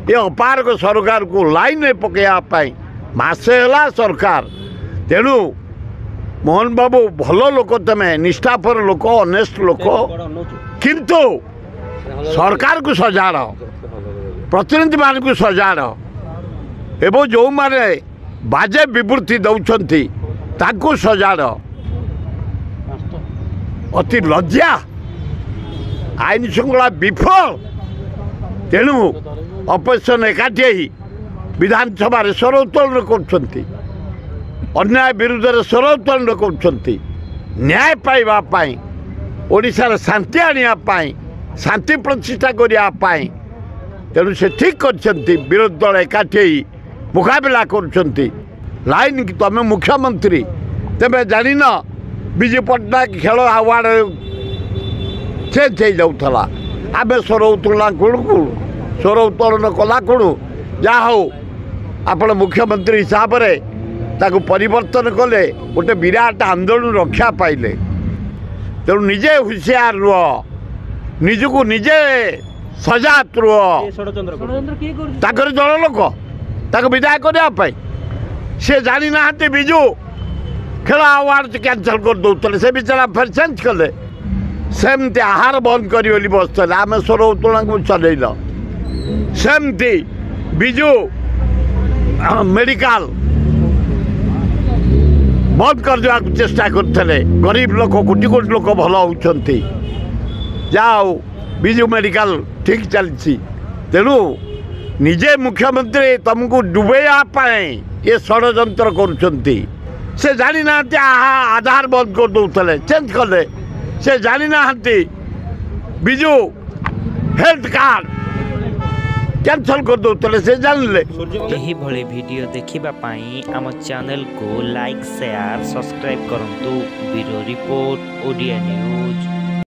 ये अपारक सरकार को लाइन में पकड़ापी मसे है सरकार। तेणु मोहन बाबू भल लोक तमें निष्ठापर लोक ऑनेस्ट लोक किंतु सरकार को सजाड़ प्रतिनिधि मान को सजाड़ एवं जो माने बाजे विवृत्ति दौरान ताकू सजाड़ अति लज्जा आईन श्रृंखला विफल। तेणु अपोजिशन एकाठी विधानसभा स्वर उत्तोलन कर अन्याय विरुद्ध में स्वर उत्तोलन कर न्याय पाइबापी ओडिशार शांति आने शांति प्रतिष्ठा करने तेणु से ठीक कर विरोधी दल एकाठी मुकाबला कर लाइन तुम मुख्यमंत्री तेरे जान विजु पट्टनायक खेल अवार्ड चेंज हो जाऊला आम स्वर उत्तोलन कूड़ स्वर उत्तोलन कला कूड़ जहा हो आपण मुख्यमंत्री हिसाब से ताकू परिवर्तन कले गोटे विराट आंदोलन रक्षा पाइले। तेणु निजे हुशियार रुह निजक निजे सजात रुह दल लोक ताक विदाय करने से जानी ना विजु खेल अवार्ड कैंसल कर दौले से बेचारा फिर चेंज कले सेमती आहार बंद कर बसते आम स्वर उत्तोलन को चलैल सेमती विजु मेडिकल बंद कर देवा चेष्टा करते गरीब लोक कोटी कोटी लोक भल होती जाओ विजु मेडिकल ठीक चलती। तेणु निजे मुख्यमंत्री तुमको डुबेवाई ये षड्यंत्र करुँच से जानी ना आधार बंद कर दौले चेंज कले से जानी ना विजु हेल्थ कार्ड कैंसल कर दौले से जानले। यही भली वीडियो देखिबा पाई आम चैनल को लाइक शेयर सब्सक्राइब करंतु। Bureau report Odia news.